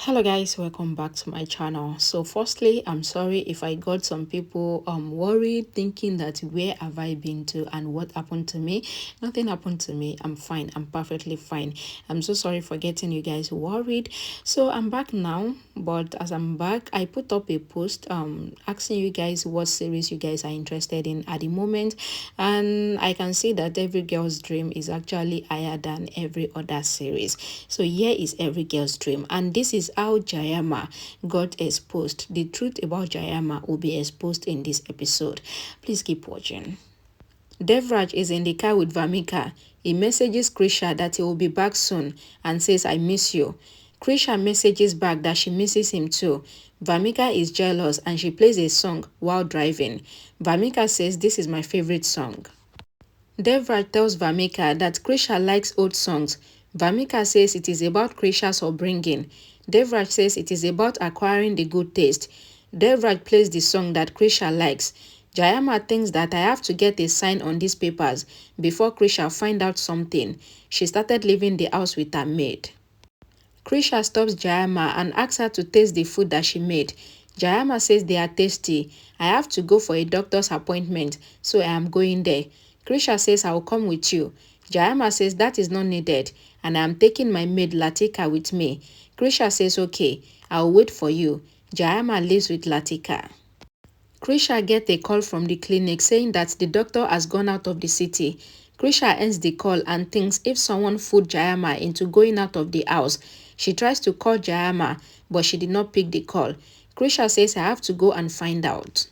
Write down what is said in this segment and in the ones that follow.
Hello guys, welcome back to my channel. So firstly, I'm sorry if I got some people worried, thinking that where have I been to and what happened to me. Nothing happened to me. I'm fine. I'm perfectly fine. I'm so sorry for getting you guys worried. So I'm back now, but as I'm back, I put up a post asking you guys what series you guys are interested in at the moment, and I can see that Every Girl's Dream is actually higher than every other series. So here is Every Girl's Dream, and this is how Jayama got exposed. The truth about Jayama will be exposed in this episode. Please keep watching. Devraj is in the car with Vamika. He messages Krisha that he will be back soon and says, "I miss you." Krisha messages back that she misses him too. Vamika is jealous and she plays a song while driving. Vamika says, "This is my favorite song." Devraj tells Vamika that Krisha likes old songs. Vamika says it is about Krisha's upbringing. Devraj says it is about acquiring the good taste. Devraj plays the song that Krisha likes. Jayama thinks that I have to get a sign on these papers before Krisha find out something. She started leaving the house with her maid. Krisha stops Jayama and asks her to taste the food that she made. Jayama says they are tasty. I have to go for a doctor's appointment, so I am going there. Krisha says I will come with you. Jayama says that is not needed, and I am taking my maid Latika with me. Krisha says okay, I will wait for you. Jayama leaves with Latika. Krisha gets a call from the clinic saying that the doctor has gone out of the city. Krisha ends the call and thinks if someone fooled Jayama into going out of the house. She tries to call Jayama, but she did not pick the call. Krisha says I have to go and find out.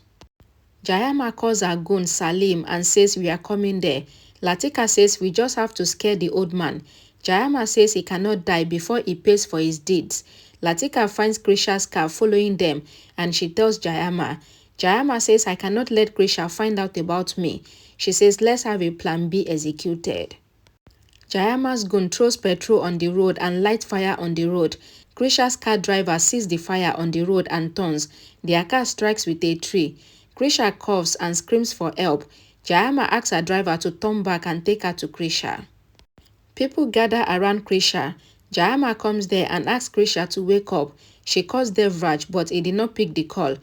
Jayama calls her goon Salim and says we are coming there. Latika says we just have to scare the old man. Jayama says he cannot die before he pays for his deeds. Latika finds Krisha's car following them and she tells Jayama. Jayama says I cannot let Krisha find out about me. She says let's have a plan B executed. Jayama's gun throws petrol on the road and lights fire on the road. Krisha's car driver sees the fire on the road and turns. Their car strikes with a tree. Krisha coughs and screams for help. Jayama asks her driver to turn back and take her to Krisha. People gather around Krisha. Jayama comes there and asks Krisha to wake up. She calls Devraj, but he did not pick the call.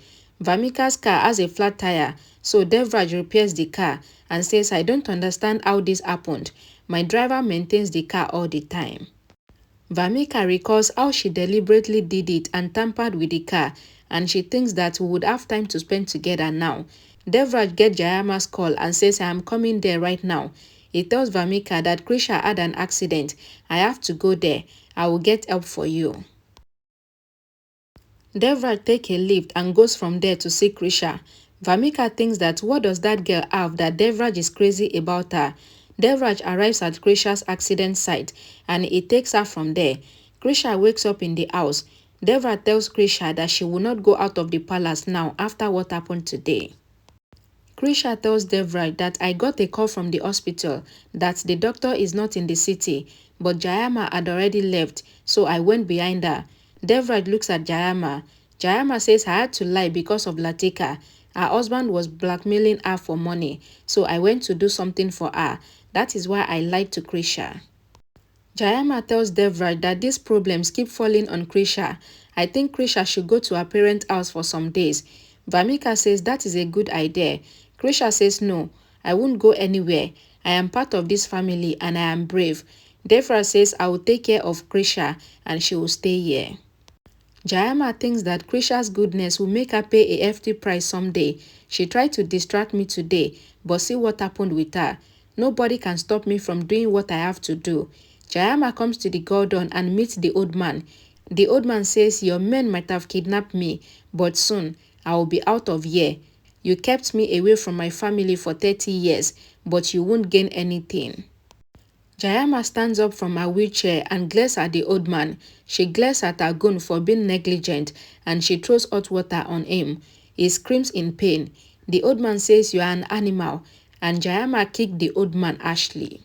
Vamika's car has a flat tire, so Devraj repairs the car and says, I don't understand how this happened. My driver maintains the car all the time. Vamika recalls how she deliberately did it and tampered with the car, and she thinks that we would have time to spend together now. Devraj gets Jayama's call and says, I am coming there right now. He tells Vamika that Krisha had an accident. I have to go there. I will get help for you. Devraj takes a lift and goes from there to see Krisha. Vamika thinks that what does that girl have that Devraj is crazy about her. Devraj arrives at Krisha's accident site and he takes her from there. Krisha wakes up in the house. Devraj tells Krisha that she will not go out of the palace now after what happened today. Krisha tells Devraj that I got a call from the hospital that the doctor is not in the city, but Jayama had already left, so I went behind her. Devraj looks at Jayama. Jayama says I had to lie because of Latika. Her husband was blackmailing her for money, so I went to do something for her. That is why I lied to Krisha. Jayama tells Devraj that these problems keep falling on Krisha. I think Krisha should go to her parents' house for some days. Vamika says that is a good idea. Krisha says no, I won't go anywhere. I am part of this family and I am brave. Devraj says I will take care of Krisha and she will stay here. Jayama thinks that Krisha's goodness will make her pay a hefty price someday. She tried to distract me today, but see what happened with her. Nobody can stop me from doing what I have to do. Jayama comes to the garden and meets the old man. The old man says, your men might have kidnapped me, but soon I will be out of here. You kept me away from my family for 30 years, but you won't gain anything. Jayama stands up from her wheelchair and glares at the old man. She glares at her gun for being negligent and she throws hot water on him. He screams in pain. The old man says you are an animal and Jayama kicked the old man harshly.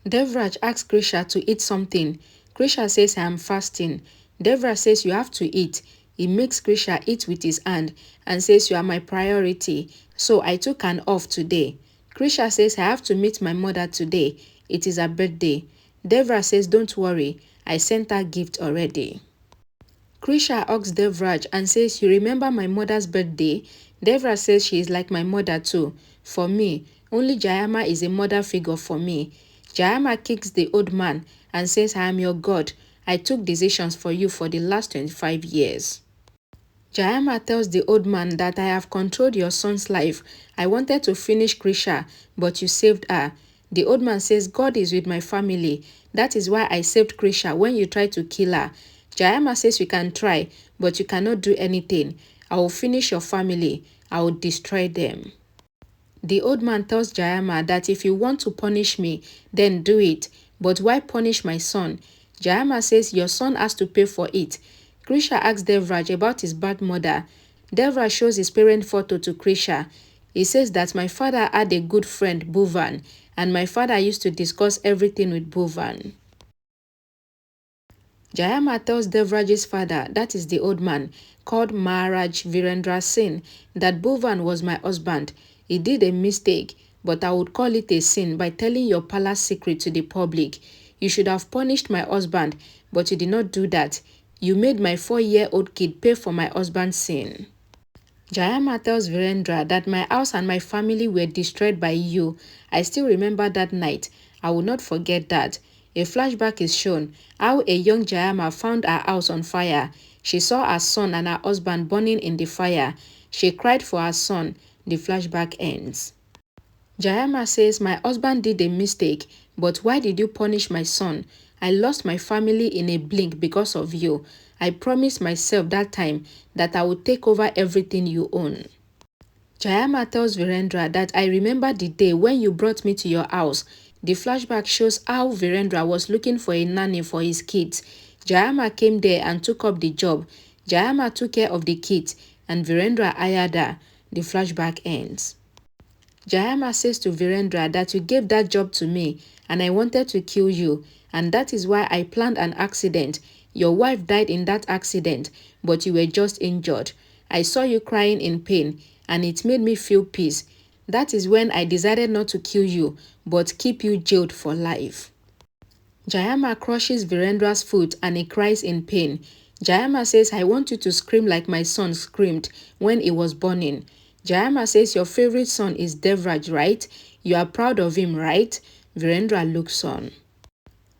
Devraj asks Krisha to eat something. Krisha says I am fasting. Devraj says you have to eat. He makes Krisha eat with his hand and says you are my priority, so I took an off today. Krisha says I have to meet my mother today. It is her birthday. Devraj says don't worry, I sent her gift already. Krisha asks Devraj and says, "You remember my mother's birthday?" Devraj says she is like my mother too. For me, only Jayama is a mother figure for me. Jayama kicks the old man and says, "I am your God. I took decisions for you for the last 25 years. Jayama tells the old man that I have controlled your son's life. I wanted to finish Krisha, but you saved her. The old man says, God is with my family. That is why I saved Krisha when you tried to kill her. Jayama says you can try, but you cannot do anything. I will finish your family. I will destroy them. The old man tells Jayama that if you want to punish me, then do it. But why punish my son? Jayama says your son has to pay for it. Krisha asks Devraj about his bad mother. Devraj shows his parent photo to Krisha. He says that my father had a good friend, Bhuvan, and my father used to discuss everything with Bhuvan. Jayama tells Devraj's father, that is the old man, called Maharaj Virendra Singh, that Bhuvan was my husband. He did a mistake, but I would call it a sin by telling your palace secret to the public. You should have punished my husband, but you did not do that. You made my 4-year-old kid pay for my husband's sin. Jayama tells Virendra that my house and my family were destroyed by you. I still remember that night. I will not forget that. A flashback is shown how a young Jayama found her house on fire. She saw her son and her husband burning in the fire. She cried for her son. The flashback ends. Jayama says, my husband did a mistake, but why did you punish my son? I lost my family in a blink because of you. I promised myself that time that I would take over everything you own. Jayama tells Virendra that I remember the day when you brought me to your house. The flashback shows how Virendra was looking for a nanny for his kids. Jayama came there and took up the job. Jayama took care of the kids and Virendra hired her. The flashback ends. Jayama says to Virendra that you gave that job to me and I wanted to kill you, and that is why I planned an accident. Your wife died in that accident, but you were just injured. I saw you crying in pain and it made me feel peace. That is when I decided not to kill you, but keep you jailed for life. Jayama crushes Virendra's foot and he cries in pain. Jayama says, I want you to scream like my son screamed when he was burning. Jayama says, your favorite son is Devraj, right? You are proud of him, right? Virendra looks on.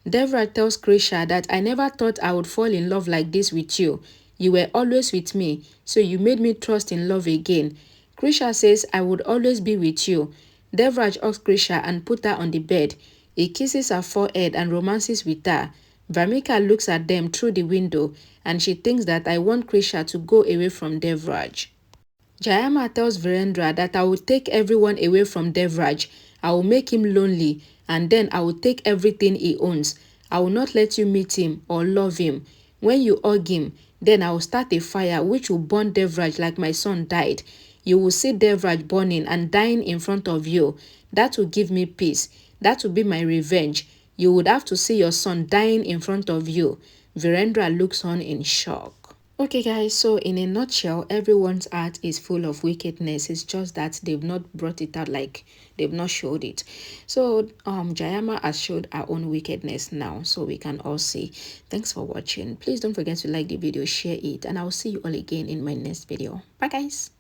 Devraj tells Krisha that I never thought I would fall in love like this with you. You were always with me, so you made me trust in love again. Krisha says, I would always be with you. Devraj hugs Krisha and put her on the bed. He kisses her forehead and romances with her. Vamika looks at them through the window and she thinks that I want Krisha to go away from Devraj. Jayama tells Virendra that I will take everyone away from Devraj. I will make him lonely and then I will take everything he owns. I will not let you meet him or love him. When you hug him, then I will start a fire which will burn Devraj like my son died. You will see Devraj burning and dying in front of you. That will give me peace. That will be my revenge. You would have to see your son dying in front of you. Virendra looks on in shock. Okay guys, so in a nutshell, everyone's heart is full of wickedness. It's just that they've not brought it out, like they've not showed it. So Jayama has showed her own wickedness now, so we can all see. Thanks for watching. Please don't forget to like the video, share it, and I'll see you all again in my next video. Bye guys.